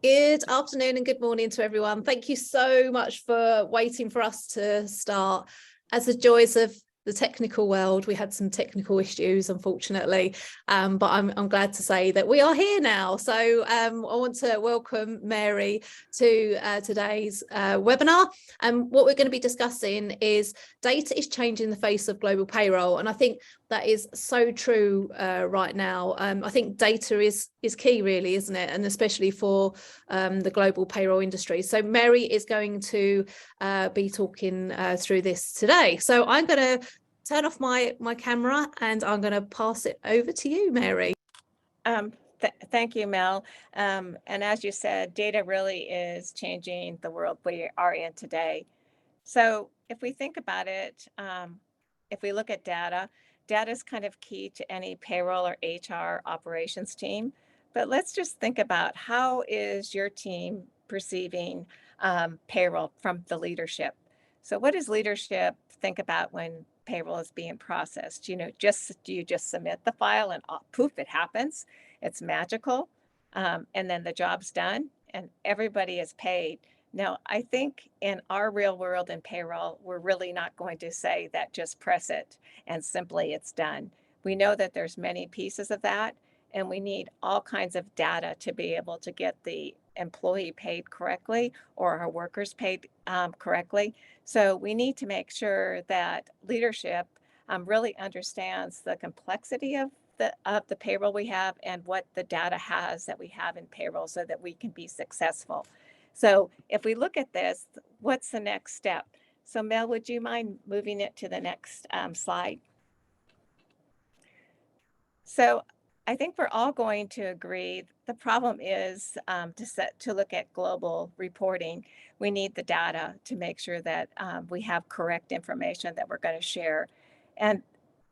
Good afternoon and good morning to everyone. Thank you so much for waiting for us to start. As the joys of the technical world, we had some technical issues, unfortunately, but I'm glad to say that we are here now. So I want to welcome Mary to today's webinar. And what we're going to be discussing is data is changing the face of global payroll. And I think that is so true right now. I think data is key, really, isn't it? And especially for the global payroll industry. So Mary is going to be talking through this today. So I'm going to turn off my camera and I'm going to pass it over to you, Mary. Thank you, Mel. And as you said, data really is changing the world we are in today. So if we think about it, if we look at data is kind of key to any payroll or HR operations team. But let's just think about, how is your team perceiving payroll from the leadership? So what does leadership think about when payroll is being processed? Do you just submit the file and poof, it happens? It's magical. And then the job's done and everybody is paid. Now, I think in our real world in payroll, we're really not going to say that just press it and simply it's done. We know that there's many pieces of that, and we need all kinds of data to be able to get the employee paid correctly or our workers paid correctly. So we need to make sure that leadership really understands the complexity of the payroll we have and what the data has that we have in payroll so that we can be successful. So if we look at this, what's the next step? So Mel, would you mind moving it to the next slide? So I think we're all going to agree the problem is to look at global reporting. We need the data to make sure that we have correct information that we're going to share. And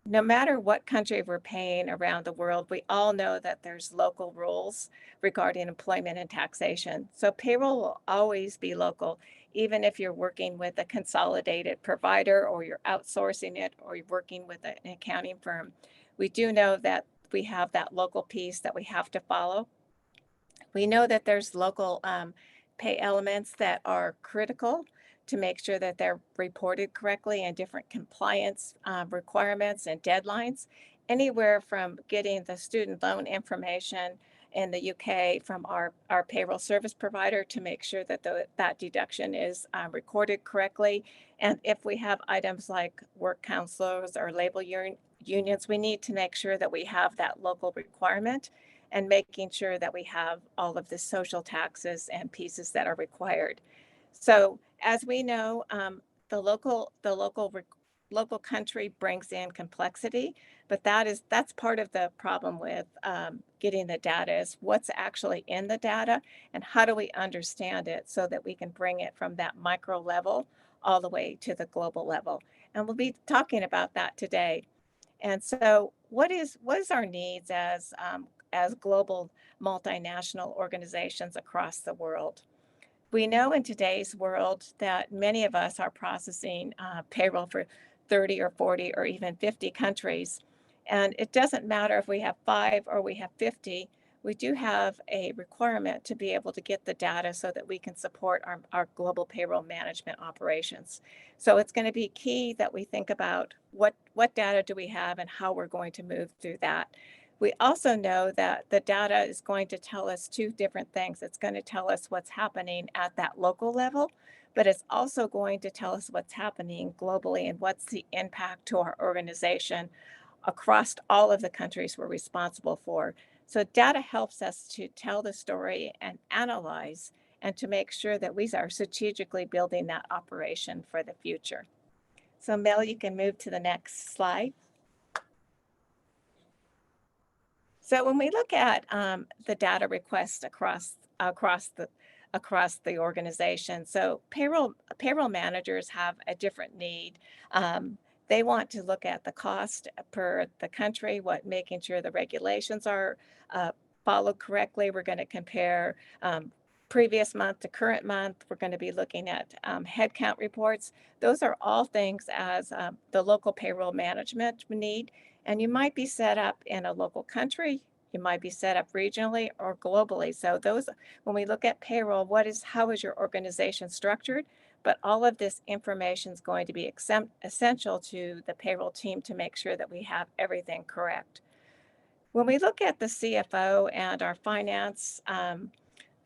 no matter what country we're paying around the world, we all know that there's local rules regarding employment and taxation. So payroll will always be local, even if you're working with a consolidated provider or you're outsourcing it or you're working with an accounting firm. We do know that we have that local piece that we have to follow. We know that there's local pay elements that are critical to make sure that they're reported correctly, and different compliance requirements and deadlines, anywhere from getting the student loan information in the UK from our payroll service provider to make sure that that deduction is recorded correctly. And if we have items like work counselors or labor unions, we need to make sure that we have that local requirement and making sure that we have all of the social taxes and pieces that are required. So as we know, the local country brings in complexity, but that's part of the problem with getting the data, is what's actually in the data and how do we understand it so that we can bring it from that micro level all the way to the global level. And we'll be talking about that today. And so what is our needs as global multinational organizations across the world? We know in today's world that many of us are processing payroll for 30 or 40 or even 50 countries. And it doesn't matter if we have 5 or we have 50, we do have a requirement to be able to get the data so that we can support our global payroll management operations. So it's going to be key that we think about what data do we have and how we're going to move through that. We also know that the data is going to tell us 2 different things. It's going to tell us what's happening at that local level, but it's also going to tell us what's happening globally and what's the impact to our organization across all of the countries we're responsible for. So data helps us to tell the story and analyze and to make sure that we are strategically building that operation for the future. So Mel, you can move to the next slide. So when we look at the data requests across the organization, so payroll managers have a different need. They want to look at the cost per the country, making sure the regulations are followed correctly. We're going to compare previous month to current month. We're going to be looking at headcount reports. Those are all things as the local payroll management need. And you might be set up in a local country. You might be set up regionally or globally. So those, when we look at payroll, how is your organization structured? But all of this information is going to be essential to the payroll team to make sure that we have everything correct. When we look at the CFO and our finance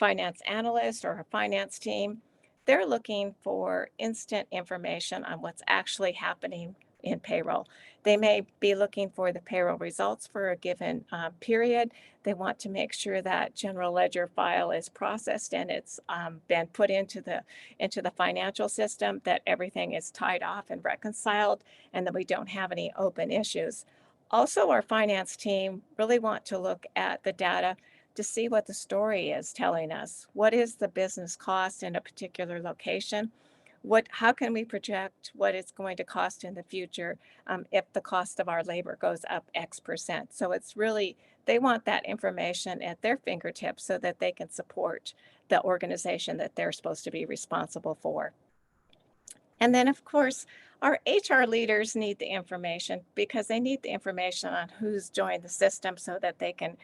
analyst or our finance team, they're looking for instant information on what's actually happening in payroll. They may be looking for the payroll results for a given period. They want to make sure that general ledger file is processed and it's been put into the financial system, that everything is tied off and reconciled, and that we don't have any open issues. Also, our finance team really want to look at the data to see what the story is telling us. What is the business cost in a particular location? How can we project what it's going to cost in the future if the cost of our labor goes up X%? So it's really, they want that information at their fingertips so that they can support the organization that they're supposed to be responsible for. And then, of course, our HR leaders need the information because they need the information on who's joined the system so that they can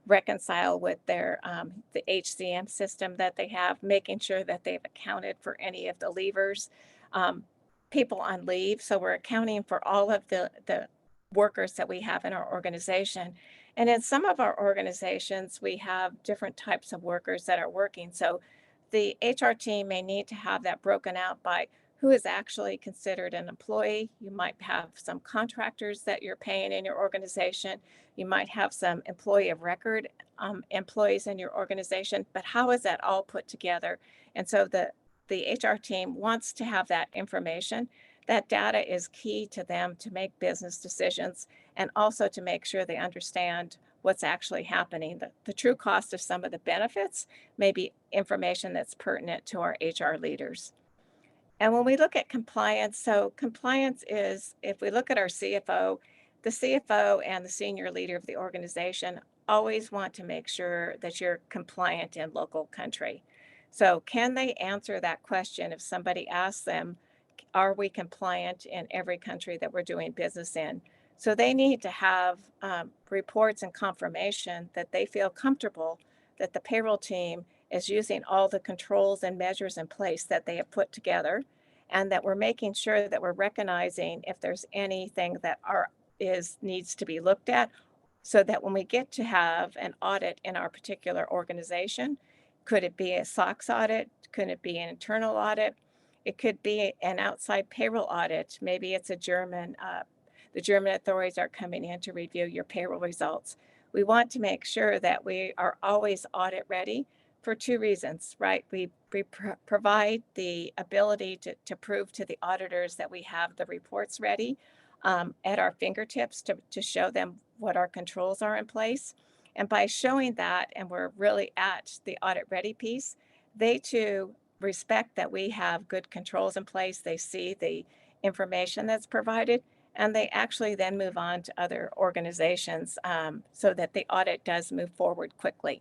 reconcile with the HCM system that they have, making sure that they've accounted for any of the leavers, people on leave. So we're accounting for all of the workers that we have in our organization. And in some of our organizations, we have different types of workers that are working. So the HR team may need to have that broken out by who is actually considered an employee. You might have some contractors that you're paying in your organization. You might have some employee of record employees in your organization, but how is that all put together? And so the HR team wants to have that information. That data is key to them to make business decisions and also to make sure they understand what's actually happening. The true cost of some of the benefits may be information that's pertinent to our HR leaders. And when we look at compliance, so compliance is, if we look at our CFO, the CFO and the senior leader of the organization always want to make sure that you're compliant in local country. So can they answer that question if somebody asks them, are we compliant in every country that we're doing business in? So they need to have reports and confirmation that they feel comfortable that the payroll team is using all the controls and measures in place that they have put together, and that we're making sure that we're recognizing if there's anything that needs to be looked at, so that when we get to have an audit in our particular organization, could it be a SOX audit? Could it be an internal audit? It could be an outside payroll audit. Maybe it's the German authorities are coming in to review your payroll results. We want to make sure that we are always audit ready for two reasons, right? We provide the ability to prove to the auditors that we have the reports ready at our fingertips to show them what our controls are in place. And by showing that, and we're really at the audit ready piece, they too respect that we have good controls in place. They see the information that's provided, and they actually then move on to other organizations so that the audit does move forward quickly.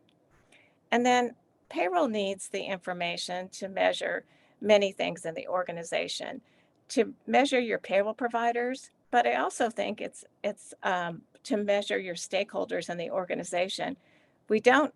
And then payroll needs the information to measure many things in the organization, to measure your payroll providers, but I also think it's to measure your stakeholders in the organization. We don't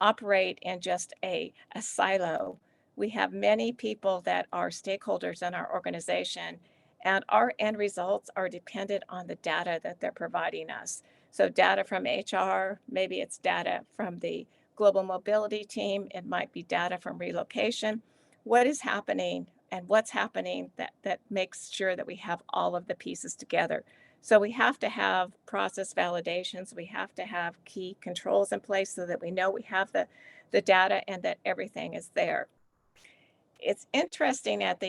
operate in just a silo. We have many people that are stakeholders in our organization, and our end results are dependent on the data that they're providing us. So data from HR, maybe it's data from the global mobility team, it might be data from relocation. What is happening and what's happening that makes sure that we have all of the pieces together. So we have to have process validations. We have to have key controls in place so that we know we have the data and that everything is there. It's interesting at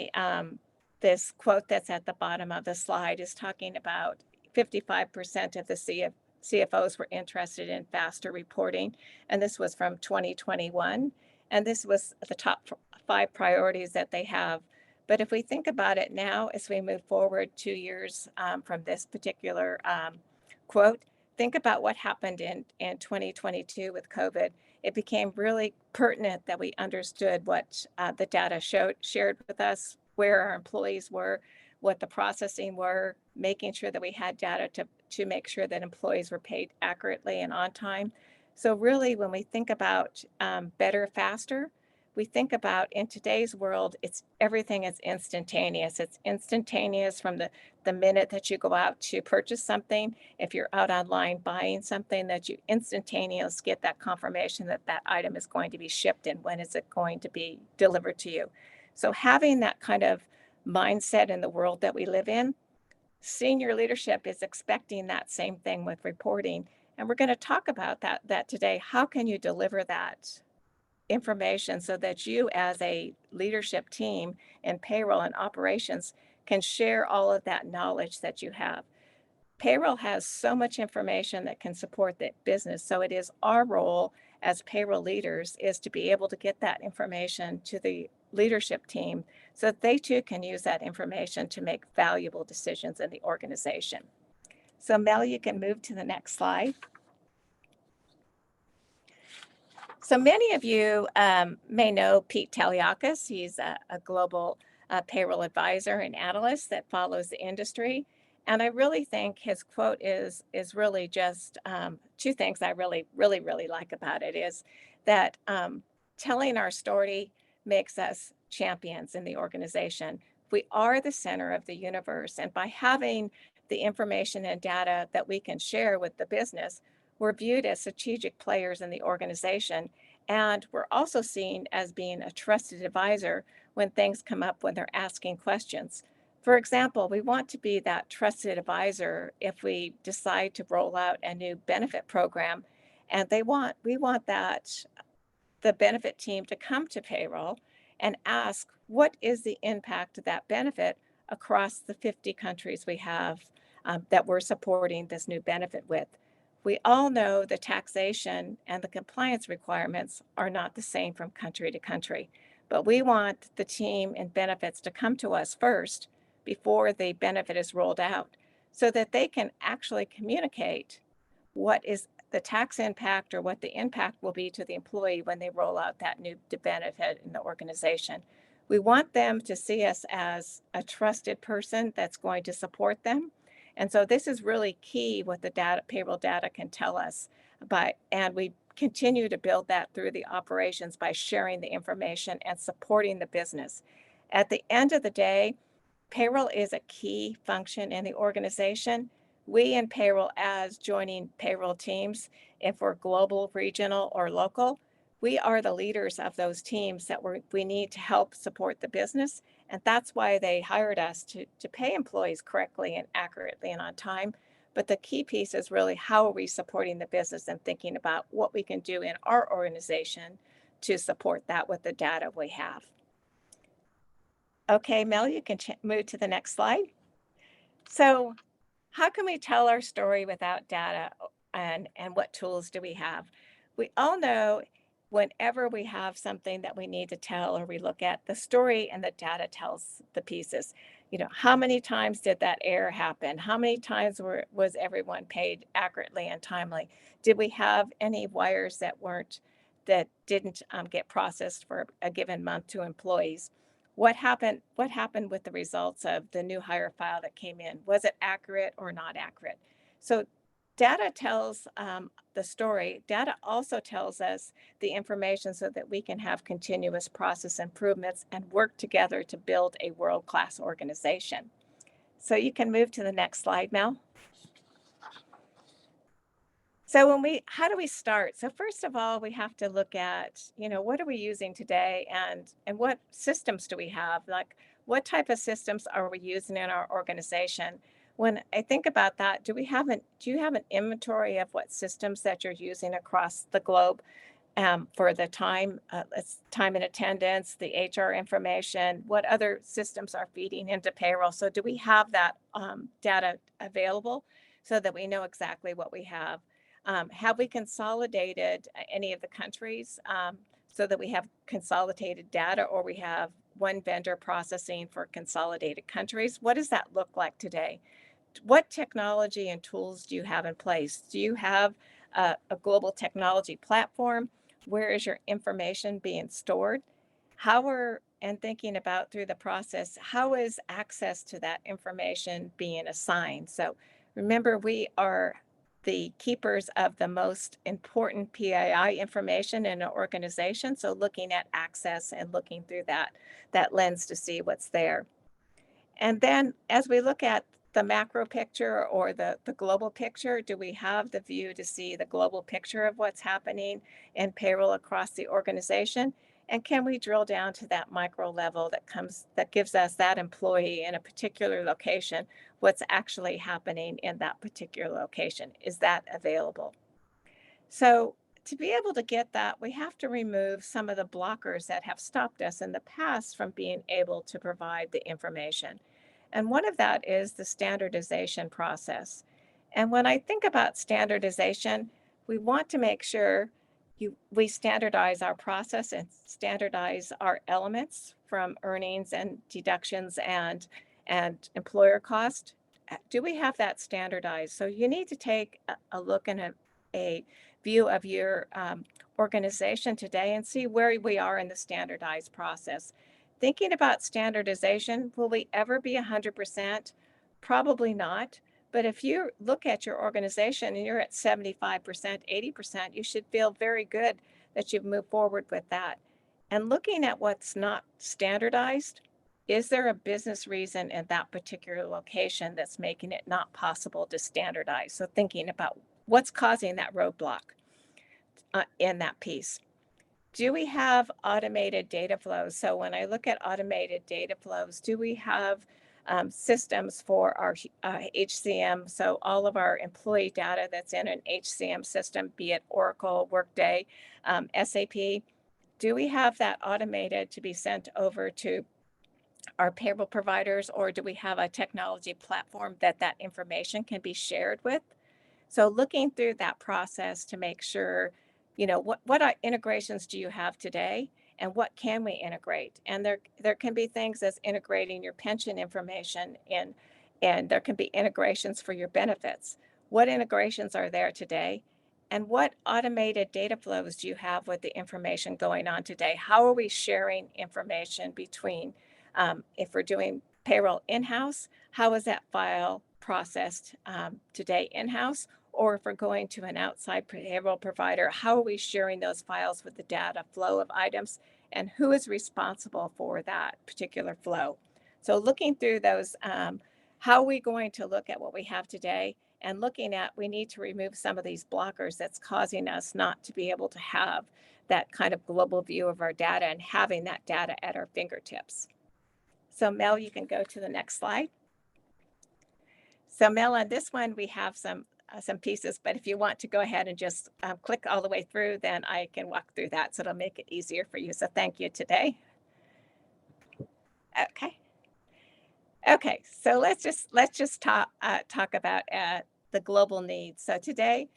this quote that's at the bottom of the slide is talking about 55% of the CFOs were interested in faster reporting, and this was from 2021. And this was the top 5 priorities that they have. But if we think about it now, as we move forward 2 years from this particular quote, think about what happened in 2022 with COVID. It became really pertinent that we understood what the data shared with us, where our employees were, what the processing were, making sure that we had data to make sure that employees were paid accurately and on time. So really, when we think about better, faster, we think about in today's world, everything is instantaneous. It's instantaneous from the minute that you go out to purchase something. If you're out online buying something, that you instantaneously get that confirmation that that item is going to be shipped and when is it going to be delivered to you. So having that kind of mindset in the world that we live in, senior leadership is expecting that same thing with reporting. And we're going to talk about that today. How can you deliver that information so that you as a leadership team in payroll and operations can share all of that knowledge that you have? Payroll has so much information that can support the business. So it is our role as payroll leaders is to be able to get that information to the leadership team so that they too can use that information to make valuable decisions in the organization. So Mel, you can move to the next slide. So many of you may know Pete Taliakis. He's a global payroll advisor and analyst that follows the industry. And I really think his quote is really just two things I really like about it is that telling our story makes us champions in the organization. We are the center of the universe. And by having the information and data that we can share with the business, we're viewed as strategic players in the organization. And we're also seen as being a trusted advisor when things come up when they're asking questions. For example, we want to be that trusted advisor if we decide to roll out a new benefit program. And we want the benefit team to come to payroll and ask, what is the impact of that benefit across the 50 countries we have that we're supporting this new benefit with? We all know the taxation and the compliance requirements are not the same from country to country, but we want the team in benefits to come to us first before the benefit is rolled out so that they can actually communicate what is the tax impact or what the impact will be to the employee when they roll out that new benefit in the organization. We want them to see us as a trusted person that's going to support them. And so this is really key what the payroll data can tell us. And we continue to build that through the operations by sharing the information and supporting the business. At the end of the day, payroll is a key function in the organization. We in payroll, as joining payroll teams, if we're global, regional, or local, we are the leaders of those teams that we need to help support the business. And that's why they hired us to pay employees correctly and accurately and on time. But the key piece is really how are we supporting the business and thinking about what we can do in our organization to support that with the data we have. Okay, Mel, you can move to the next slide. So how can we tell our story without data and what tools do we have? We all know whenever we have something that we need to tell or we look at, the story and the data tells the pieces. You know, how many times did that error happen? How many times was everyone paid accurately and timely? Did we have any wires that didn't get processed for a given month to employees? What happened with the results of the new hire file that came in? Was it accurate or not accurate? So data tells the story. Data also tells us the information so that we can have continuous process improvements and work together to build a world-class organization. So you can move to the next slide, Mel. So how do we start? So first of all, we have to look at, what are we using today and what systems do we have? Like, what type of systems are we using in our organization? When I think about that, do you have an inventory of what systems that you're using across the globe for the time and attendance, the HR information, what other systems are feeding into payroll? So do we have that data available so that we know exactly what we have? Have we consolidated any of the countries so that we have consolidated data, or we have one vendor processing for consolidated countries? What does that look like today? What technology and tools do you have in place? Do you have a global technology platform? Where is your information being stored? How are and thinking about through the process, how is access to that information being assigned? So remember, we are the keepers of the most important PII information in an organization. So looking at access and looking through that lens to see what's there. And then as we look at the macro picture or the global picture, do we have the view to see the global picture of what's happening in payroll across the organization? And can we drill down to that micro level that gives us that employee in a particular location, what's actually happening in that particular location? Is that available? So to be able to get that, we have to remove some of the blockers that have stopped us in the past from being able to provide the information. And one of that is the standardization process. And when I think about standardization, we want to make sure we standardize our process and standardize our elements from earnings and deductions and employer cost. Do we have that standardized? So you need to take a look and a view of your organization today and see where we are in the standardized process. Thinking about standardization, will we ever be 100%? Probably not. But if you look at your organization and you're at 75%, 80%, you should feel very good that you've moved forward with that. And looking at what's not standardized, is there a business reason in that particular location that's making it not possible to standardize? So thinking about what's causing that roadblock in that piece. Do we have automated data flows? So when I look at automated data flows, do we have systems for our HCM? So all of our employee data that's in an HCM system, be it Oracle, Workday, SAP, do we have that automated to be sent over to our payroll providers, or do we have a technology platform that information can be shared with? So looking through that process to make sure, what integrations do you have today and what can we integrate? And there can be things as integrating your pension information in, and there can be integrations for your benefits. What integrations are there today? And what automated data flows do you have with the information going on today? How are we sharing information between, if we're doing payroll in-house, how is that file processed today in-house? Or if we're going to an outside payroll provider, how are we sharing those files with the data flow of items and who is responsible for that particular flow? So looking through those, how are we going to look at what we have today and looking at, we need to remove some of these blockers that's causing us not to be able to have that kind of global view of our data and having that data at our fingertips. So Mel, you can go to the next slide. So Mel, on this one, we have some pieces, but if you want to go ahead and just click all the way through, then I can walk through that. So it'll make it easier for you. So thank you today. Okay. So let's just talk about the global needs. So today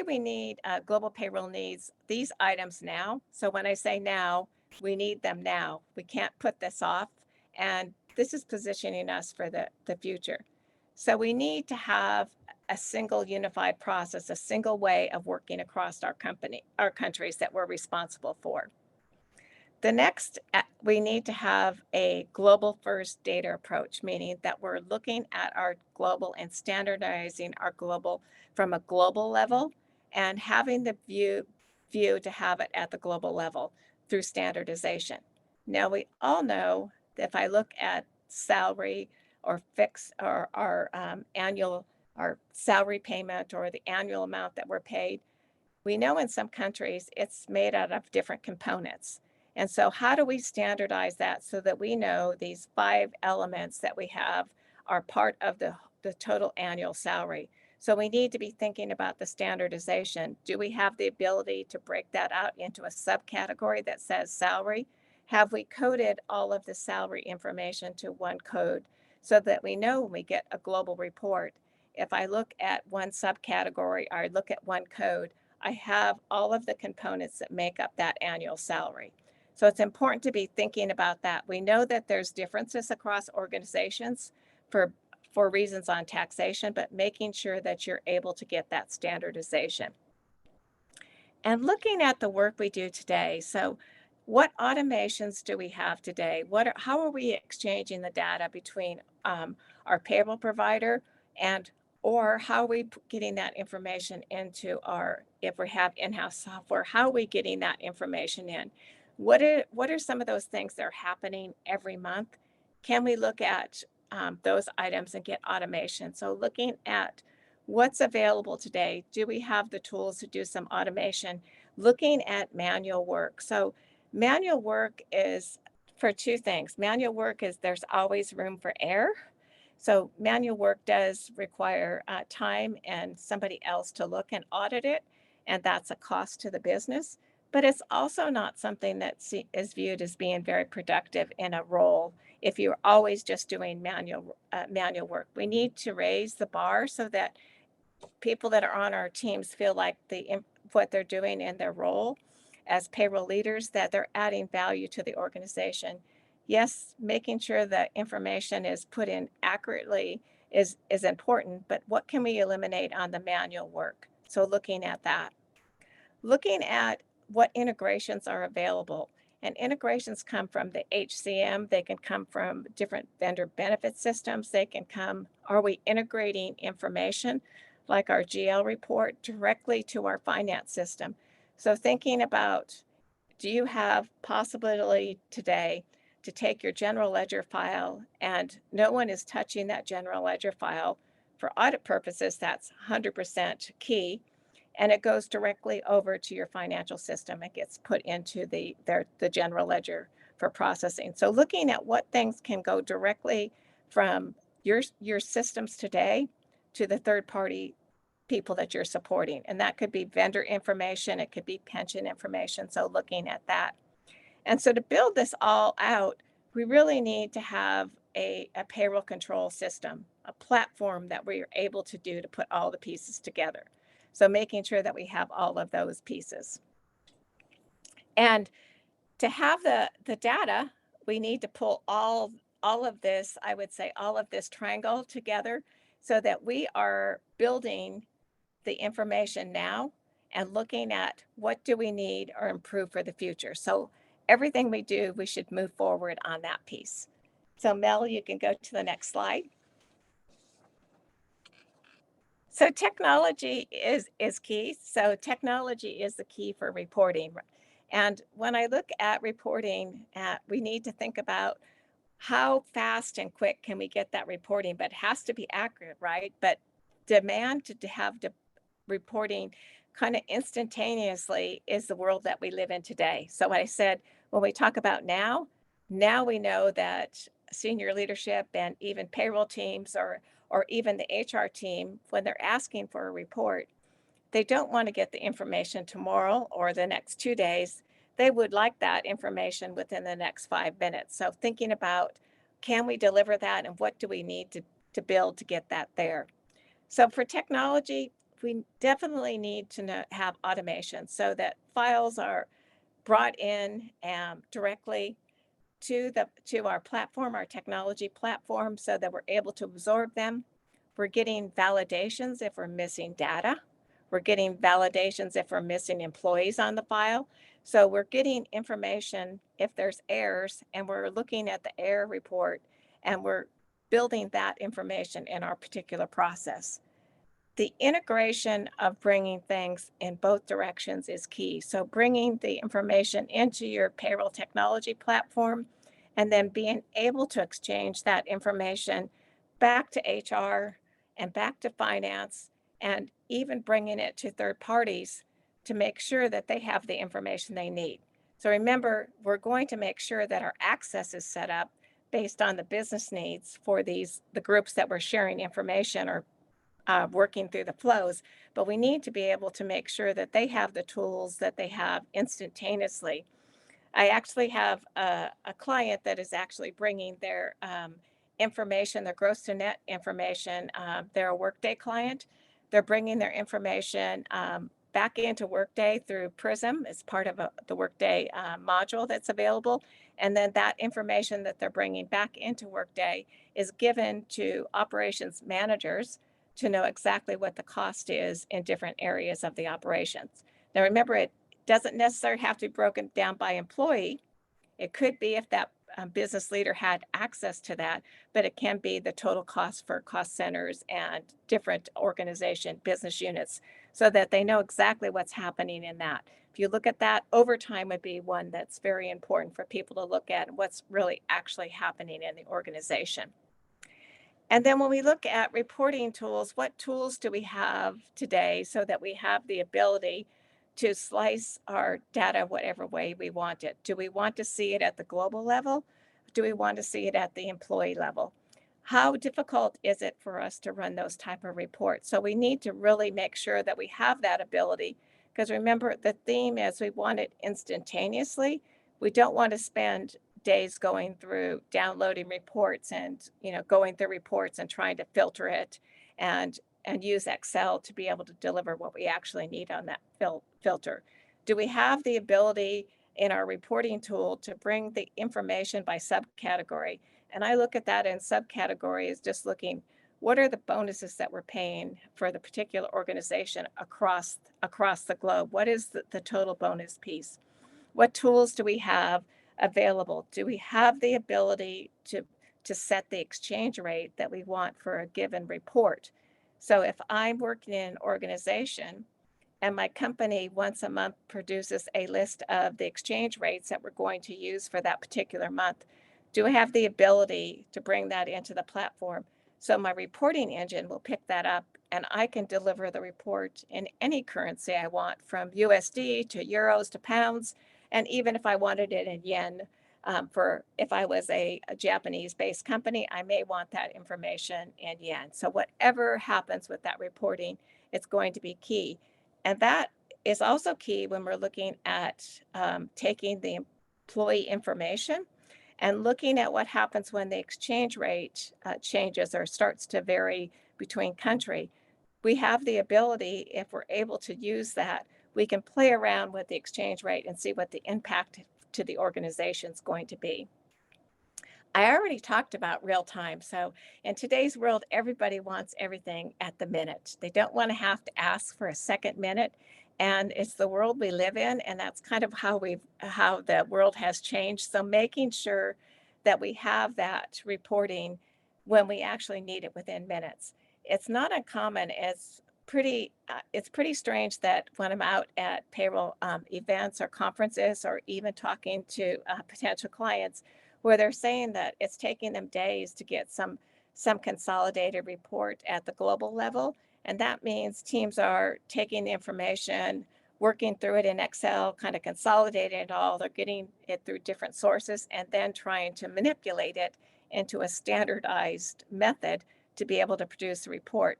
we need global payroll needs these items now. So when I say now, we need them now. We can't put this off. And this is positioning us for the future. So we need to have a single unified process, a single way of working across our countries that we're responsible for. The next, we need to have a global first data approach, meaning that we're looking at our global and standardizing our global from a global level and having the view to have it at the global level through standardization. Now, we all know that if I look at salary or fix or our annual, our salary payment or the annual amount that we're paid, we know in some countries it's made out of different components. And so how do we standardize that so that we know these 5 elements that we have are part of the total annual salary? So we need to be thinking about the standardization. Do we have the ability to break that out into a subcategory that says salary? Have we coded all of the salary information to one code so that we know when we get a global report, if I look at one subcategory or I look at one code, I have all of the components that make up that annual salary. So it's important to be thinking about that. We know that there's differences across organizations for reasons on taxation, but making sure that you're able to get that standardization. And looking at the work we do today, so what automations do we have today? How are we exchanging the data between our payroll provider and or how are we getting that information into if we have in-house software, how are we getting that information in? What are some of those things that are happening every month? Can we look at those items and get automation? So looking at what's available today, do we have the tools to do some automation? Looking at manual work. So manual work is for two things. Manual work is there's always room for error. So manual work does require time and somebody else to look and audit it, and that's a cost to the business. But it's also not something that is viewed as being very productive in a role if you're always just doing manual work. We need to raise the bar so that people that are on our teams feel like what they're doing in their role as payroll leaders, that they're adding value to the organization. Yes, making sure that information is put in accurately is important, but what can we eliminate on the manual work? So looking at that. Looking at what integrations are available. And integrations come from the HCM, they can come from different vendor benefit systems, are we integrating information like our GL report directly to our finance system? So thinking about, do you have possibility today to take your general ledger file and no one is touching that general ledger file for audit purposes? That's 100% key. And it goes directly over to your financial system. It gets put into the general ledger for processing. So looking at what things can go directly from your systems today to the third party people that you're supporting. And that could be vendor information, it could be pension information. So looking at that. And so to build this all out, we really need to have a payroll control system, a platform that we are able to put all the pieces together. So making sure that we have all of those pieces. And to have the data, we need to pull all of this, I would say, all of this triangle together so that we are building the information now and looking at what do we need or improve for the future. So everything we do, we should move forward on that piece. So Mel, you can go to the next slide. So technology is key. So technology is the key for reporting. And when I look at reporting, we need to think about how fast and quick can we get that reporting, but it has to be accurate, right? But demand to have the reporting kind of instantaneously is the world that we live in today. So I said, when we talk about now we know that senior leadership and even payroll teams or even the HR team, when they're asking for a report, they don't want to get the information tomorrow or the next 2 days. They would like that information within the next 5 minutes. So thinking about, can we deliver that and what do we need to build to get that there? So for technology, we definitely need to have automation so that files are brought in directly to our platform, our technology platform, so that we're able to absorb them. We're getting validations if we're missing data. We're getting validations if we're missing employees on the file. So we're getting information if there's errors, and we're looking at the error report, and we're building that information in our particular process. The integration of bringing things in both directions is key. So bringing the information into your payroll technology platform and then being able to exchange that information back to HR and back to finance and even bringing it to third parties to make sure that they have the information they need. So remember, we're going to make sure that our access is set up based on the business needs for the groups that we're sharing information or working through the flows, but we need to be able to make sure that they have the tools that they have instantaneously. I actually have a client that is actually bringing their information, their gross to net information. They're a Workday client. They're bringing their information back into Workday through Prism as part of the Workday module that's available. And then that information that they're bringing back into Workday is given to operations managers to know exactly what the cost is in different areas of the operations. Now, remember, it Doesn't necessarily have to be broken down by employee. It could be if that business leader had access to that, but it can be the total cost for cost centers and different organization business units so that they know exactly what's happening in that. If you look at that, overtime would be one that's very important for people to look at and what's really actually happening in the organization. And then when we look at reporting tools, what tools do we have today so that we have the ability to slice our data whatever way we want it? Do we want to see it at the global level? Do we want to see it at the employee level? How difficult is it for us to run those type of reports? So we need to really make sure that we have that ability, because remember, the theme is we want it instantaneously. We don't want to spend days going through downloading reports and going through reports and trying to filter it and use Excel to be able to deliver what we actually need on that filter. Do we have the ability in our reporting tool to bring the information by subcategory? And I look at that in subcategories, just looking, what are the bonuses that we're paying for the particular organization across the globe? What is the total bonus piece? What tools do we have available? Do we have the ability to set the exchange rate that we want for a given report? So if I'm working in an organization and my company once a month produces a list of the exchange rates that we're going to use for that particular month, do I have the ability to bring that into the platform? So my reporting engine will pick that up and I can deliver the report in any currency I want, from USD to euros to pounds. And even if I wanted it in yen, for if I was a Japanese-based company, I may want that information in yen. So whatever happens with that reporting, it's going to be key. And that is also key when we're looking at taking the employee information and looking at what happens when the exchange rate changes or starts to vary between country. We have the ability, if we're able to use that, we can play around with the exchange rate and see what the impact to the organization is going to be. I already talked about real time. So in today's world, everybody wants everything at the minute. They don't want to have to ask for a second minute. And it's the world we live in. And that's kind of how the world has changed. So making sure that we have that reporting when we actually need it within minutes. It's not uncommon. It's pretty strange that when I'm out at payroll events or conferences, or even talking to potential clients, where they're saying that it's taking them days to get some consolidated report at the global level. And that means teams are taking the information, working through it in Excel, kind of consolidating it all. They're getting it through different sources and then trying to manipulate it into a standardized method to be able to produce a report.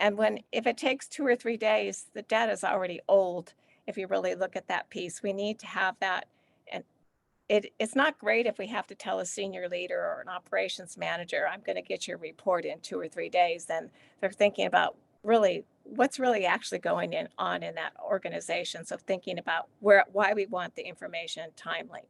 And if it takes 2 or 3 days, the data is already old. If you really look at that piece, we need to have that. And it's not great if we have to tell a senior leader or an operations manager, I'm going to get your report in 2 or 3 days. Then they're thinking about really what's really actually going on in that organization. So thinking about why we want the information timely.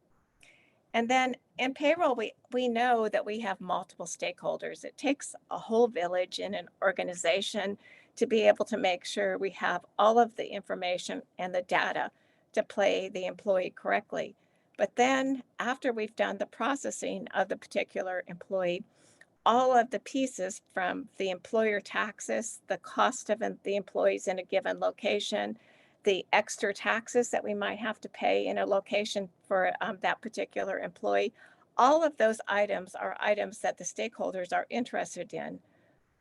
And then in payroll, we know that we have multiple stakeholders. It takes a whole village in an organization to be able to make sure we have all of the information and the data to pay the employee correctly. But then after we've done the processing of the particular employee, all of the pieces from the employer taxes, the cost of the employees in a given location, the extra taxes that we might have to pay in a location for that particular employee, all of those items are items that the stakeholders are interested in.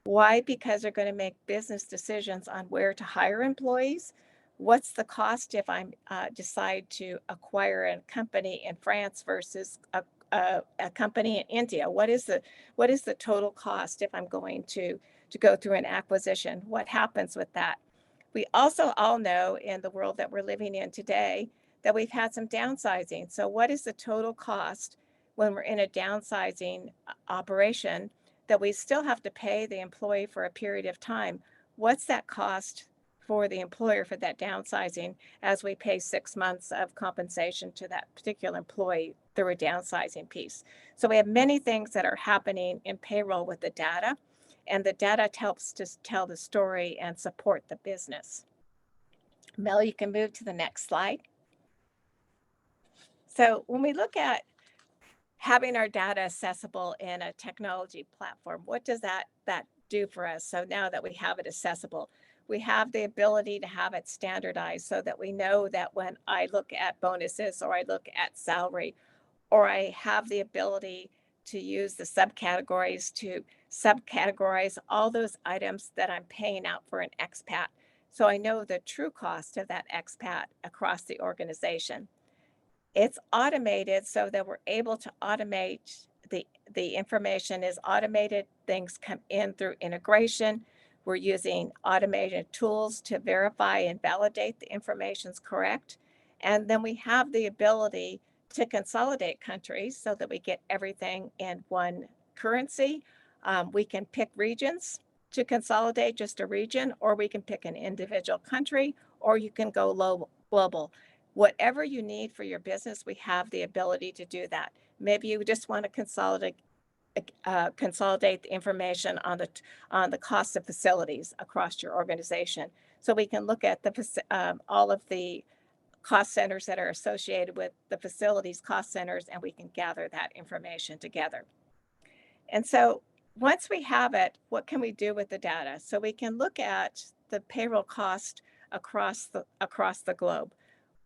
Why? Because they're going to make business decisions on where to hire employees. What's the cost if I decide to acquire a company in France versus a company in India? What is the total cost if I'm going to go through an acquisition? What happens with that? We also all know in the world that we're living in today that we've had some downsizing. So what is the total cost when we're in a downsizing operation that we still have to pay the employee for a period of time? What's that cost for the employer for that downsizing as we pay 6 months of compensation to that particular employee through a downsizing piece? So we have many things that are happening in payroll with the data, and the data helps to tell the story and support the business. Mel, you can move to the next slide. So when we look at having our data accessible in a technology platform, what does that do for us? So now that we have it accessible, we have the ability to have it standardized so that we know that when I look at bonuses or I look at salary, or I have the ability to use the subcategories to subcategorize all those items that I'm paying out for an expat. So I know the true cost of that expat across the organization. It's automated so that we're able to automate the information is automated. Things come in through integration. We're using automated tools to verify and validate the information's correct. And then we have the ability to consolidate countries so that we get everything in one currency. We can pick regions to consolidate just a region, or we can pick an individual country, or you can go global. Whatever you need for your business, we have the ability to do that. Maybe you just want to consolidate the information on the cost of facilities across your organization. So we can look at all of the cost centers that are associated with the facilities cost centers, and we can gather that information together. And so once we have it, what can we do with the data? So we can look at the payroll cost across the globe.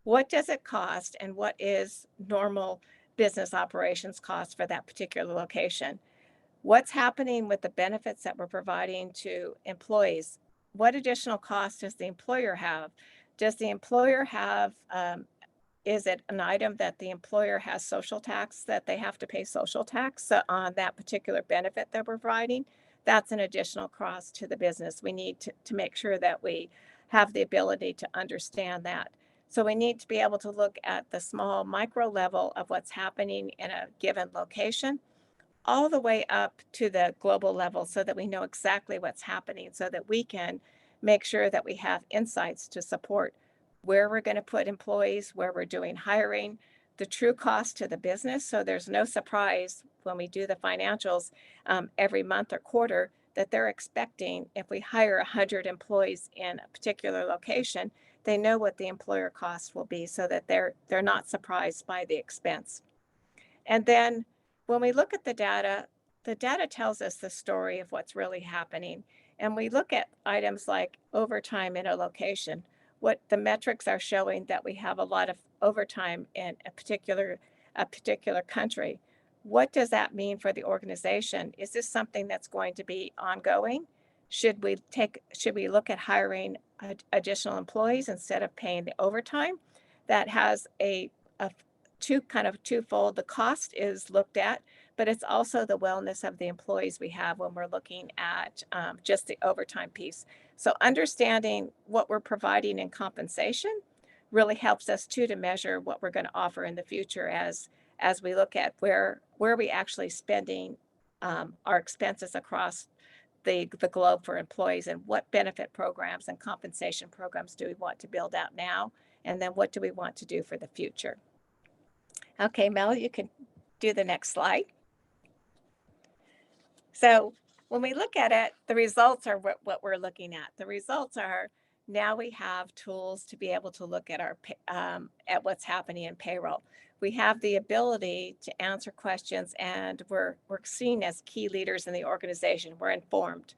What does it cost, and what is normal business operations cost for that particular location? What's happening with the benefits that we're providing to employees? What additional cost does the employer have? Does the employer have, is it an item that the employer has social tax, that they have to pay social tax on that particular benefit they're providing? That's an additional cost to the business. We need to make sure that we have the ability to understand that. So we need to be able to look at the small micro level of what's happening in a given location, all the way up to the global level, so that we know exactly what's happening, so that we can make sure that we have insights to support where we're going to put employees, where we're doing hiring, the true cost to the business. So there's no surprise when we do the financials every month or quarter that they're expecting, if we hire 100 employees in a particular location, they know what the employer cost will be, so that they're not surprised by the expense. And then when we look at the data tells us the story of what's really happening. And we look at items like overtime in a location. What the metrics are showing that we have a lot of overtime in a particular country. What does that mean for the organization? Is this something that's going to be ongoing? Should we look at hiring additional employees instead of paying the overtime? That has a twofold. The cost is looked at, but it's also the wellness of the employees we have when we're looking at just the overtime piece. So understanding what we're providing in compensation really helps us too to measure what we're going to offer in the future as we look at where we actually spending our expenses across the globe for employees, and what benefit programs and compensation programs do we want to build out now, and then what do we want to do for the future. Okay, Mel, you can do the next slide. So when we look at it, the results are what we're looking at. The results are, now we have tools to be able to look at at what's happening in payroll. We have the ability to answer questions, and we're seen as key leaders in the organization. We're informed.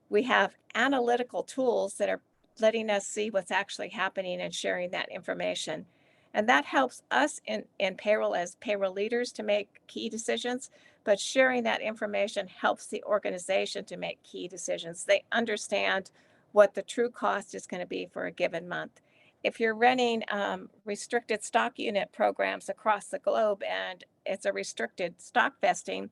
We have analytical tools that are letting us see what's actually happening and sharing that information. And that helps us in payroll as payroll leaders to make key decisions, but sharing that information helps the organization to make key decisions. They understand what the true cost is going to be for a given month. If you're running restricted stock unit programs across the globe and it's a restricted stock vesting,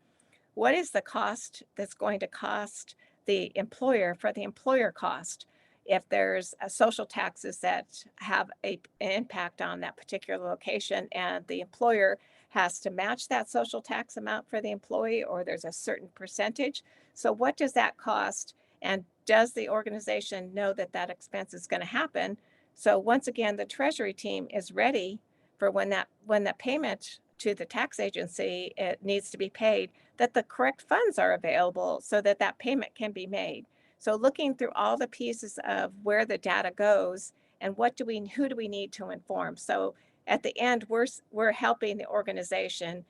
what is the cost that's going to cost the employer for the employer cost? If there's social taxes that have an impact on that particular location, and the employer has to match that social tax amount for the employee, or there's a certain percentage. So what does that cost? And does the organization know that that expense is going to happen? So once again, the Treasury team is ready for when that payment to the tax agency it needs to be paid, that the correct funds are available so that that payment can be made. So looking through all the pieces of where the data goes and who do we need to inform. So at the end, we're helping the organization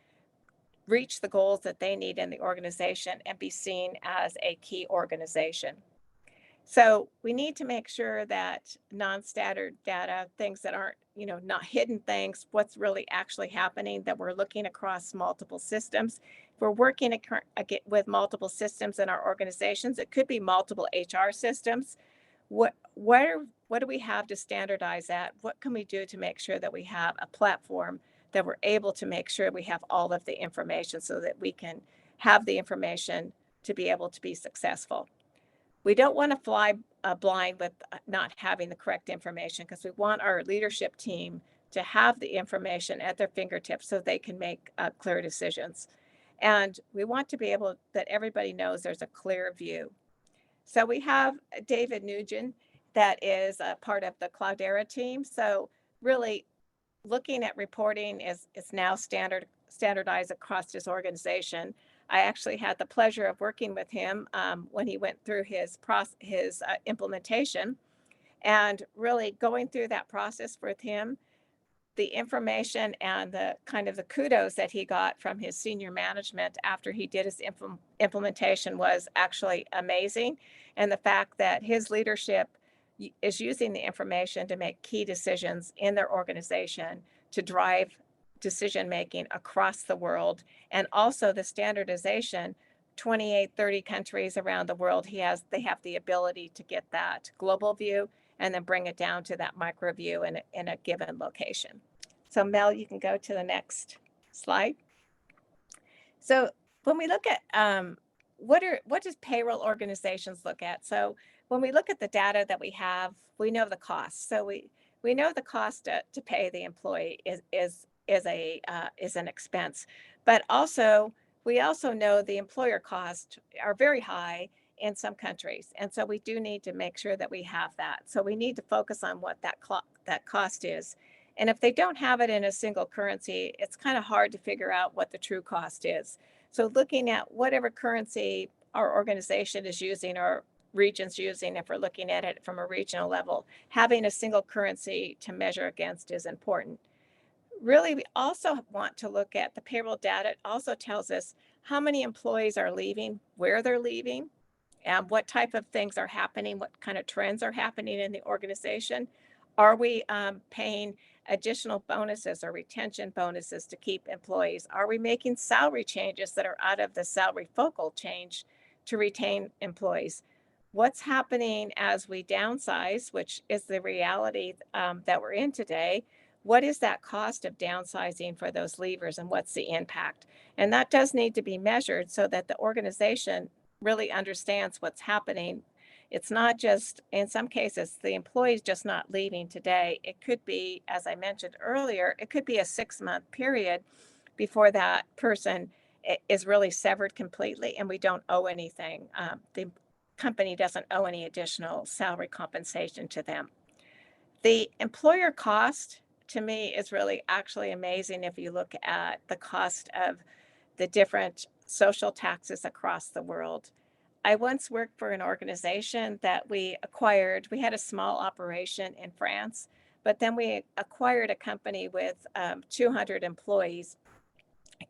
reach the goals that they need in the organization and be seen as a key organization. So we need to make sure that non-standard data, things that aren't, not hidden things, what's really actually happening, that we're looking across multiple systems. If we're working with multiple systems in our organizations, it could be multiple HR systems. What do we have to standardize that? What can we do to make sure that we have a platform that we're able to make sure we have all of the information so that we can have the information to be able to be successful? We don't want to fly blind with not having the correct information, because we want our leadership team to have the information at their fingertips so they can make clear decisions. And we want to be able that everybody knows there's a clear view. So we have David Nugent, that is a part of the Cloudera team. So really looking at reporting is now standardized across his organization. I actually had the pleasure of working with him when he went through his implementation, and really going through that process with him. The information and the kind of the kudos that he got from his senior management after he did his implementation was actually amazing. And the fact that his leadership is using the information to make key decisions in their organization to drive decision making across the world, and also the standardization. 28, 30 countries around the world, they have the ability to get that global view and then bring it down to that micro view in a given location. So Mel, you can go to the next slide. So when we look at what does payroll organizations look at? So when we look at the data that we have, we know the cost. So we know the cost to pay the employee is an expense, but also we also know the employer costs are very high in some countries, and so we do need to make sure that we have that. So we need to focus on what that cost is, and if they don't have it in a single currency, it's kind of hard to figure out what the true cost is. So looking at whatever currency our organization is using or regions using, if we're looking at it from a regional level, having a single currency to measure against is important. Really, we also want to look at the payroll data. It also tells us how many employees are leaving, where they're leaving, and what type of things are happening, what kind of trends are happening in the organization. Are we paying additional bonuses or retention bonuses to keep employees? Are we making salary changes that are out of the salary focal change to retain employees? What's happening as we downsize, which is the reality that we're in today? What is that cost of downsizing for those leavers, and what's the impact? And that does need to be measured so that the organization really understands what's happening. It's not just, in some cases, the employee's just not leaving today. It could be, as I mentioned earlier, it could be a 6-month period before that person is really severed completely and we don't owe anything. The company doesn't owe any additional salary compensation to them. The employer cost, to me, is really actually amazing if you look at the cost of the different social taxes across the world. I once worked for an organization that we acquired. We had a small operation in France, but then we acquired a company with 200 employees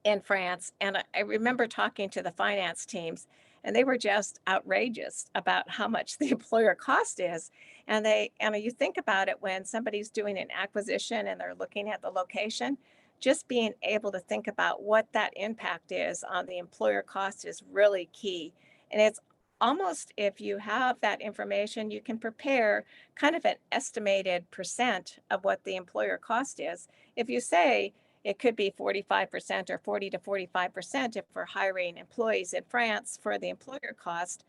in France. And I remember talking to the finance teams, and they were just outrageous about how much the employer cost is. And you think about it, when somebody's doing an acquisition and they're looking at the location, just being able to think about what that impact is on the employer cost is really key. And it's almost, if you have that information, you can prepare kind of an estimated percent of what the employer cost is. If you say it could be 45% or 40 to 45% if we're hiring employees in France for the employer cost,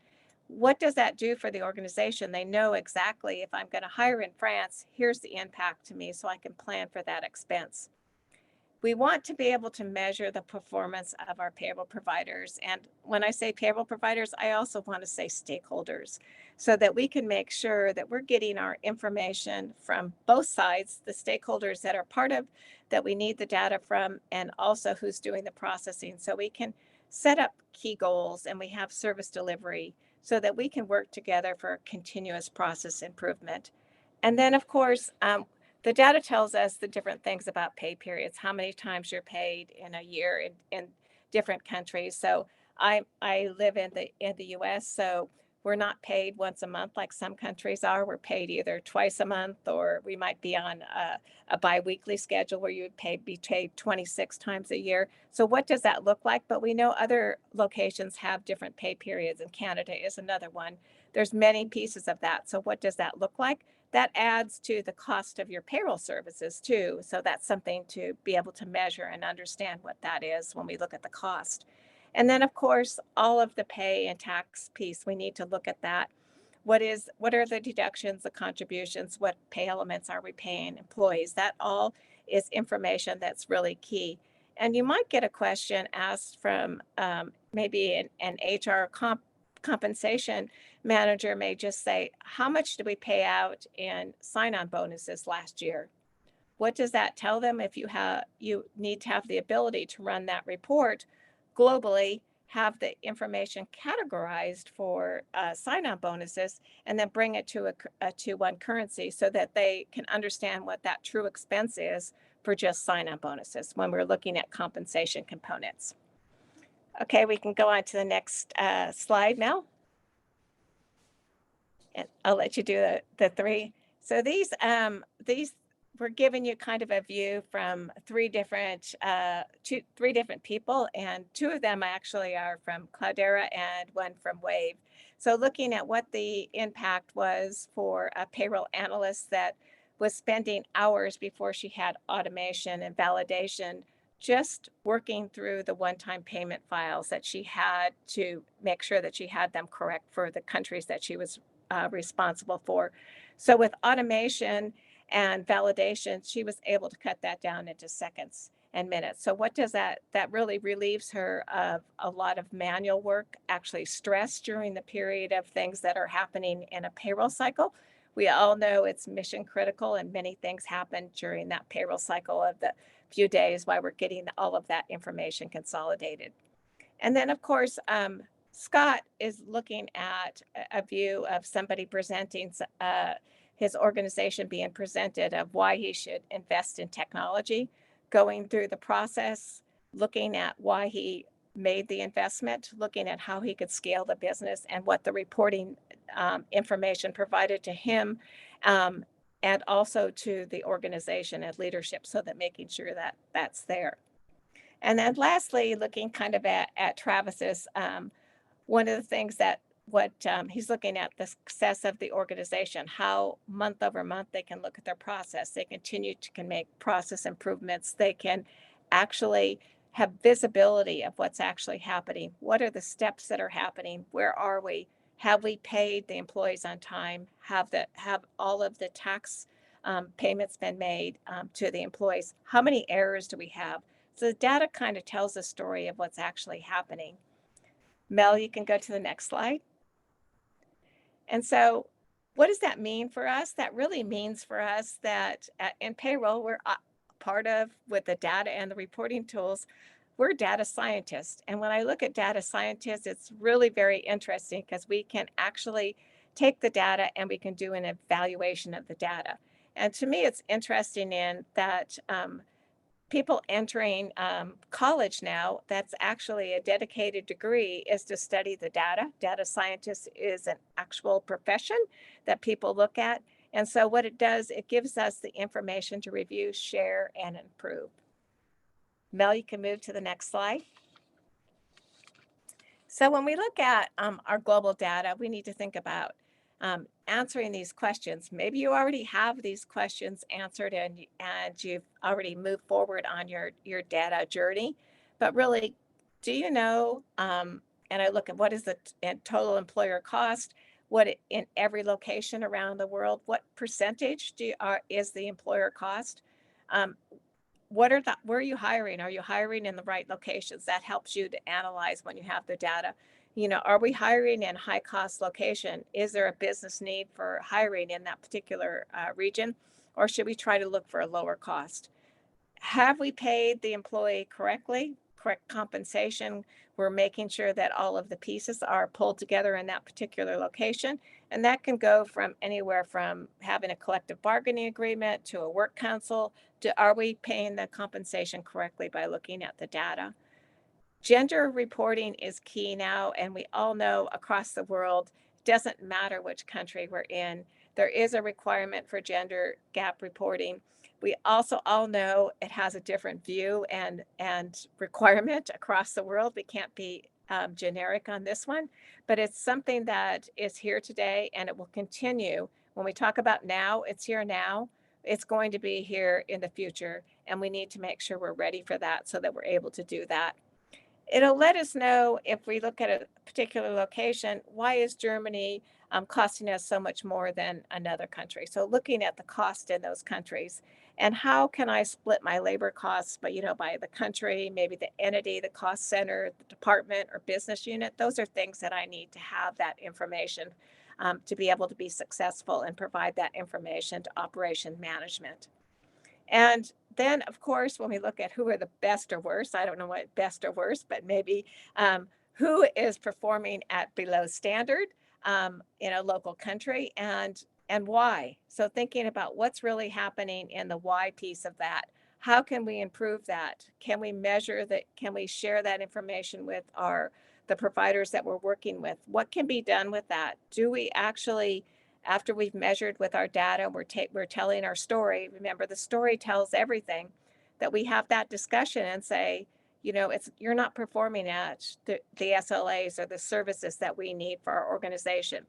what does that do for the organization? They know exactly, if I'm going to hire in France, here's the impact to me, so I can plan for that expense. We want to be able to measure the performance of our payroll providers. And when I say payroll providers, I also want to say stakeholders, so that we can make sure that we're getting our information from both sides, the stakeholders that are part of, that we need the data from, and also who's doing the processing. So we can set up key goals and we have service delivery so that we can work together for continuous process improvement. And then, of course, the data tells us the different things about pay periods, how many times you're paid in a year in different countries. So I live in the US, so we're not paid once a month like some countries are. We're paid either twice a month, or we might be on a biweekly schedule where you would be paid 26 times a year. So what does that look like? But we know other locations have different pay periods, and Canada is another one. There's many pieces of that. So what does that look like? That adds to the cost of your payroll services too. So that's something to be able to measure and understand what that is when we look at the cost. And then of course, all of the pay and tax piece, we need to look at that. What are the deductions, the contributions, what pay elements are we paying employees? That all is information that's really key. And you might get a question asked from maybe an HR compensation manager may just say, how much did we pay out in sign-on bonuses last year? What does that tell them? If you need to have the ability to run that report globally, have the information categorized for sign-on bonuses, and then bring it to to one currency so that they can understand what that true expense is for just sign-on bonuses when we're looking at compensation components. Okay, we can go on to the next slide now. And I'll let you do the three. So these we're giving you kind of a view from three different people, and two of them actually are from Cloudera and one from Wave. So looking at what the impact was for a payroll analyst that was spending hours before she had automation and validation, just working through the one-time payment files that she had to make sure that she had them correct for the countries that she was responsible for. So with automation and validation, she was able to cut that down into seconds and minutes. So what does that really relieves her of a lot of manual work, actually stress during the period of things that are happening in a payroll cycle. We all know it's mission critical, and many things happen during that payroll cycle of the few days while we're getting all of that information consolidated. And then of course, Scott is looking at a view of somebody presenting his organization being presented of why he should invest in technology, going through the process, looking at why he made the investment, looking at how he could scale the business and what the reporting information provided to him, and also to the organization and leadership, so that making sure that that's there. And then lastly, looking kind of at Travis's, one of the things that he's looking at the success of the organization, how month over month they can look at their process. They can make process improvements. They can actually have visibility of what's actually happening. What are the steps that are happening? Where are we? Have we paid the employees on time? Have all of the tax payments been made to the employees? How many errors do we have? So the data kind of tells the story of what's actually happening. Mel, you can go to the next slide. And so what does that mean for us? That really means for us that in payroll, we're part of, with the data and the reporting tools, we're data scientists. And when I look at data scientists, it's really very interesting because we can actually take the data and we can do an evaluation of the data. And to me, it's interesting in that people entering college now, that's actually a dedicated degree, is to study the data. Data scientist is an actual profession that people look at. And so what it does, it gives us the information to review, share, and improve. Mel, you can move to the next slide. So when we look at our global data, we need to think about answering these questions. Maybe you already have these questions answered and you've already moved forward on your data journey, but really, do you know, and I look at what is the total employer cost, in every location around the world, what percentage is the employer cost? Where are you hiring? Are you hiring in the right locations? That helps you to analyze when you have the data. Are we hiring in high cost location? Is there a business need for hiring in that particular region? Or should we try to look for a lower cost? Have we paid the employee correctly? correct compensation. We're making sure that all of the pieces are pulled together in that particular location. And that can go from anywhere from having a collective bargaining agreement to a work council to are we paying the compensation correctly by looking at the data. Gender reporting is key now, and we all know across the world, doesn't matter which country we're in, there is a requirement for gender gap reporting. We also all know it has a different view and requirement across the world. We can't be generic on this one, but it's something that is here today and it will continue. When we talk about now, it's here now. It's going to be here in the future, and we need to make sure we're ready for that so that we're able to do that. It'll let us know if we look at a particular location, why is Germany costing us so much more than another country? So looking at the cost in those countries and how can I split my labor costs by, by the country, maybe the entity, the cost center, the department or business unit. Those are things that I need to have that information to be able to be successful and provide that information to operation management. And then, of course, when we look at who are the best or worst, I don't know what best or worst, but maybe who is performing at below standard in a local country and why. So thinking about what's really happening in the why piece of that. How can we improve that? Can we measure that? Can we share that information with the providers that we're working with? What can be done with that? Do we actually, after we've measured with our data, we're telling our story. Remember, the story tells everything. That we have that discussion and say, you're not performing at the SLAs or the services that we need for our organization.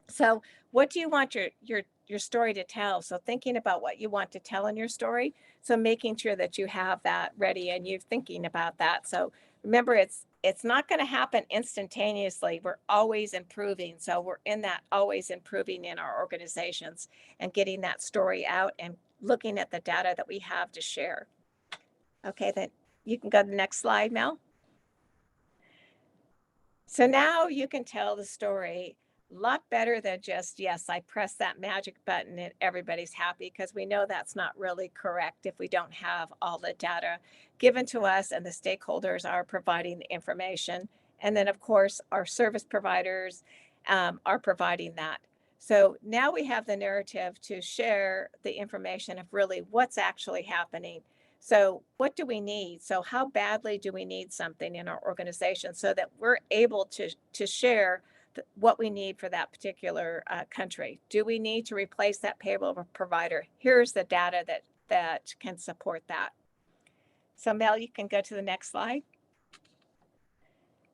So, what do you want your story to tell? So, thinking about what you want to tell in your story. So, making sure that you have that ready and you're thinking about that. So, remember, it's not going to happen instantaneously. We're always improving. So we're in that always improving in our organizations and getting that story out and looking at the data that we have to share. Okay, then you can go to the next slide, Mel. So now you can tell the story a lot better than just, yes, I press that magic button and everybody's happy, because we know that's not really correct if we don't have all the data given to us and the stakeholders are providing the information. And then, of course, our service providers are providing that. So now we have the narrative to share the information of really what's actually happening. So what do we need? So how badly do we need something in our organization so that we're able to share what we need for that particular country? Do we need to replace that payroll provider? Here's the data that can support that. So Mel, you can go to the next slide.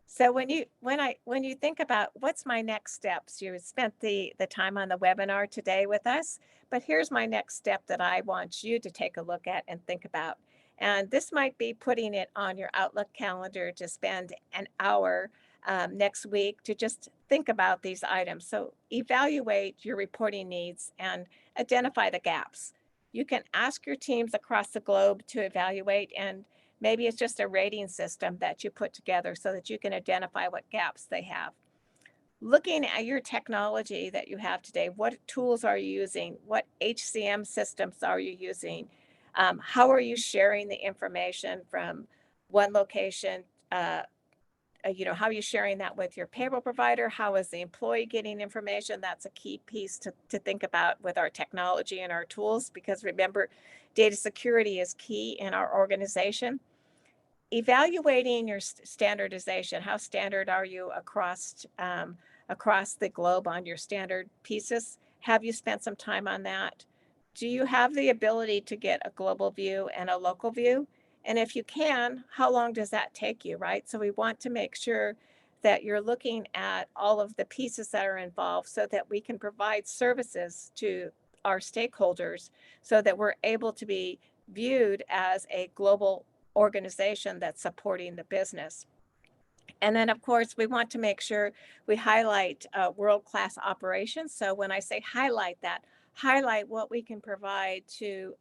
So when you think about what's my next steps, you spent the time on the webinar today with us, but here's my next step that I want you to take a look at and think about. And this might be putting it on your Outlook calendar to spend an hour next week to just think about these items. So evaluate your reporting needs and identify the gaps. You can ask your teams across the globe to evaluate, and maybe it's just a rating system that you put together so that you can identify what gaps they have. Looking at your technology that you have today, what tools are you using? What HCM systems are you using? How are you sharing the information from one location? How are you sharing that with your payroll provider? How is the employee getting information? That's a key piece to think about with our technology and our tools, because remember, data security is key in our organization. Evaluating your standardization. How standard are you across the globe on your standard pieces? Have you spent some time on that? Do you have the ability to get a global view and a local view? And if you can, how long does that take you, right? So we want to make sure that you're looking at all of the pieces that are involved so that we can provide services to our stakeholders so that we're able to be viewed as a global organization that's supporting the business. And then, of course, we want to make sure we highlight world-class operations. So when I say highlight that, highlight what we can provide to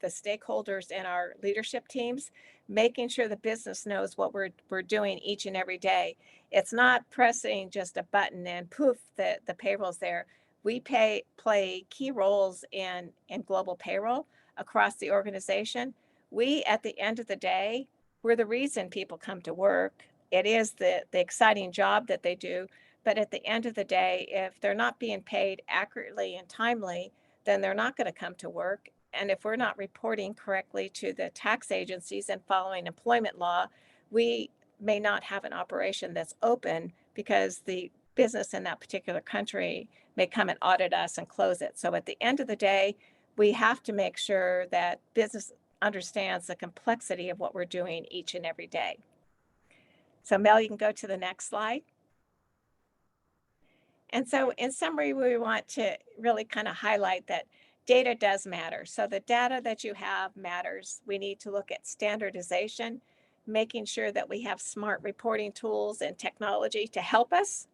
the stakeholders and our leadership teams, making sure the business knows what we're doing each and every day. It's not pressing just a button and poof, the payroll's there. We play key roles in global payroll across the organization. We, at the end of the day, we're the reason people come to work. It is the exciting job that they do. But at the end of the day, if they're not being paid accurately and timely, then they're not going to come to work. And if we're not reporting correctly to the tax agencies and following employment law, we may not have an operation that's open because the business in that particular country may come and audit us and close it. So at the end of the day, we have to make sure that business understands the complexity of what we're doing each and every day. So Mel, you can go to the next slide. And so in summary, we want to really kind of highlight that data does matter. So the data that you have matters. We need to look at standardization, making sure that we have smart reporting tools and technology to help us.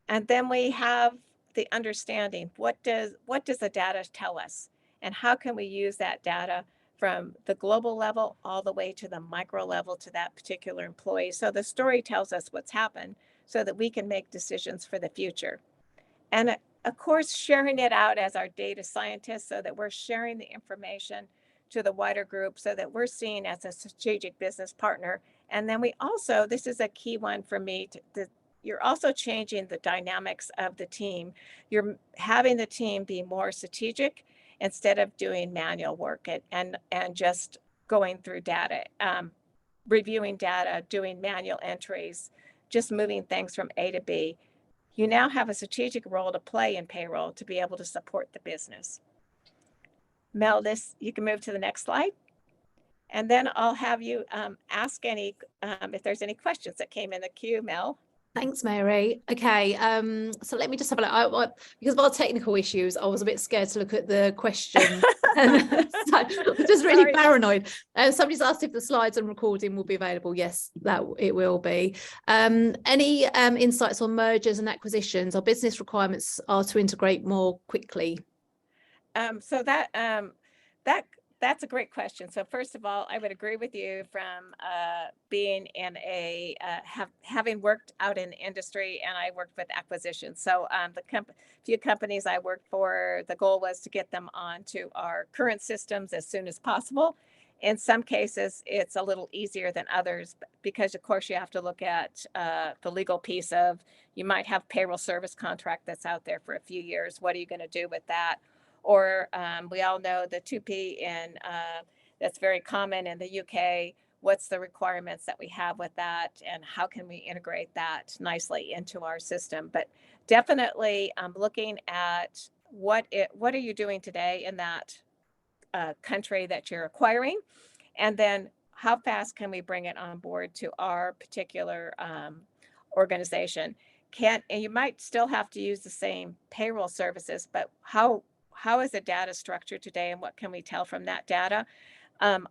And then we have the understanding, what does the data tell us? And how can we use that data from the global level all the way to the micro level to that particular employee? So the story tells us what's happened so that we can make decisions for the future. And of course, sharing it out as our data scientists so that we're sharing the information to the wider group so that we're seen as a strategic business partner. And then we also, this is a key one for me, you're also changing the dynamics of the team. You're having the team be more strategic instead of doing manual work and just going through data, reviewing data, doing manual entries, just moving things from A to B. You now have a strategic role to play in payroll to be able to support the business. Mel, you can move to the next slide. And then I'll have you ask if there's any questions that came in the queue, Mel. Thanks, Mary. Okay, so let me just have a look. Because of our technical issues, I was a bit scared to look at the questions. So I'm just really paranoid. Somebody's asked if the slides and recording will be available. Yes, that it will be. Any insights on mergers and acquisitions? Our business requirements are to integrate more quickly. So that's a great question. So first of all, I would agree with you from being in having worked out in the industry, and I worked with acquisitions. So the few companies I worked for, the goal was to get them onto our current systems as soon as possible. In some cases, it's a little easier than others because, of course, you have to look at the legal piece of, you might have payroll service contract that's out there for a few years. What are you going to do with that? Or we all know the 2P that's very common in the UK. What's the requirements that we have with that, and how can we integrate that nicely into our system? But definitely looking at what are you doing today in that country that you're acquiring, and then how fast can we bring it on board to our particular organization? And you might still have to use the same payroll services, but how is the data structured today, and what can we tell from that data?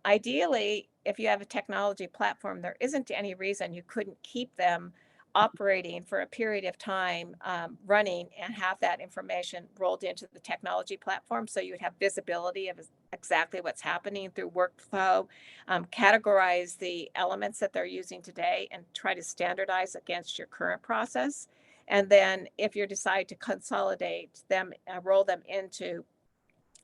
Ideally, if you have a technology platform, there isn't any reason you couldn't keep them operating for a period of time, running, and have that information rolled into the technology platform so you would have visibility of exactly what's happening through workflow, categorize the elements that they're using today and try to standardize against your current process. And then if you decide to consolidate them, roll them into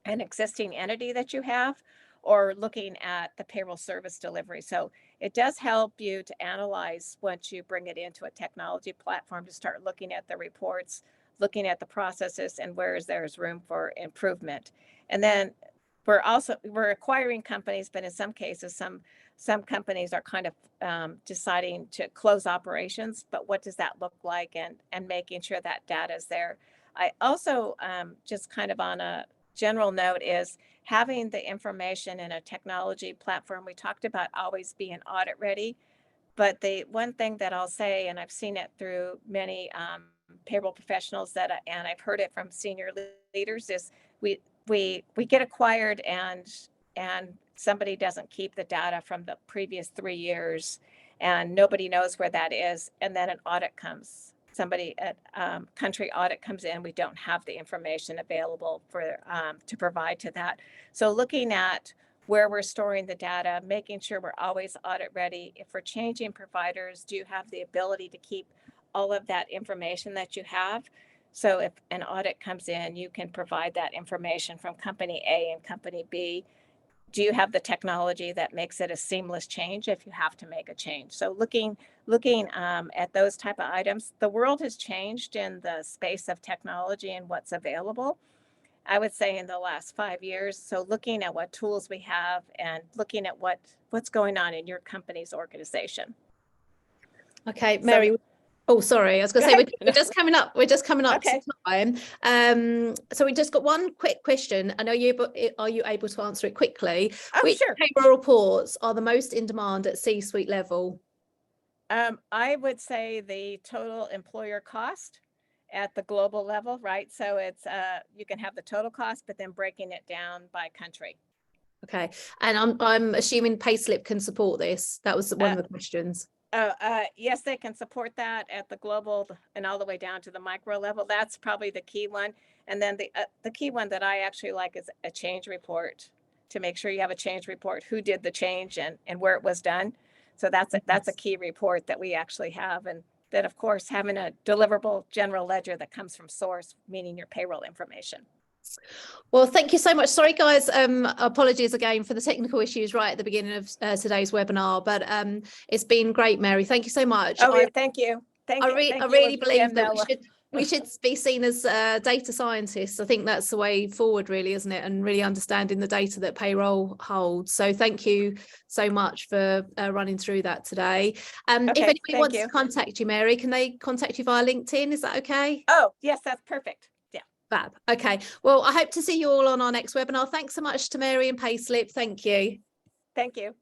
an existing entity that you have, or looking at the payroll service delivery. So it does help you to analyze once you bring it into a technology platform, to start looking at the reports, looking at the processes, and where there's room for improvement. And then we're acquiring companies, but in some cases, some companies are kind of deciding to close operations, but what does that look like, and making sure that data is there. I also, just kind of on a general note, is having the information in a technology platform. We talked about always being audit ready, but the one thing that I'll say, and I've seen it through many payroll professionals and I've heard it from senior leaders, is we get acquired and somebody doesn't keep the data from the previous 3 years, and nobody knows where that is. And then an audit comes, country audit comes in, we don't have the information available to provide to that. So looking at where we're storing the data, making sure we're always audit ready. If we're changing providers, do you have the ability to keep all of that information that you have? So if an audit comes in, you can provide that information from company A and company B do you have the technology that makes it a seamless change if you have to make a change? So looking at those type of items, the world has changed in the space of technology and what's available, I would say, in the last 5 years. So looking at what tools we have and looking at what's going on in your company's organization. Okay, Mary. Oh, sorry. I was going to say we're just coming up. We're just coming up Okay. to time. So we just got one quick question. I know are you able to answer it quickly? Oh, Which sure. payroll reports are the most in demand at C-suite level? I would say the total employer cost at the global level, right? So it's you can have the total cost, but then breaking it down by country. Okay, and I'm assuming Payslip can support this. That was one of the questions. Yes, they can support that at the global and all the way down to the micro level. That's probably the key one. And then the key one that I actually like is a change report, to make sure you have a change report, who did the change and where it was done. So that's a key report that we actually have. And then, of course, having a deliverable general ledger that comes from source, meaning your payroll information. Well, thank you so much. Sorry, guys. Apologies again for the technical issues right at the beginning of today's webinar, but it's been great, Mary. Thank you so much. Oh, thank you. I really believe that we should be seen as data scientists. I think that's the way forward, really, isn't it? And really understanding the data that payroll holds. So thank you so much for running through that today. If anybody wants to contact you, Mary, can they contact you via LinkedIn? Is that okay? Oh, yes, that's perfect. Yeah. Fab. Okay. Well, I hope to see you all on our next webinar. Thanks so much to Mary and Payslip. Thank you. Thank you.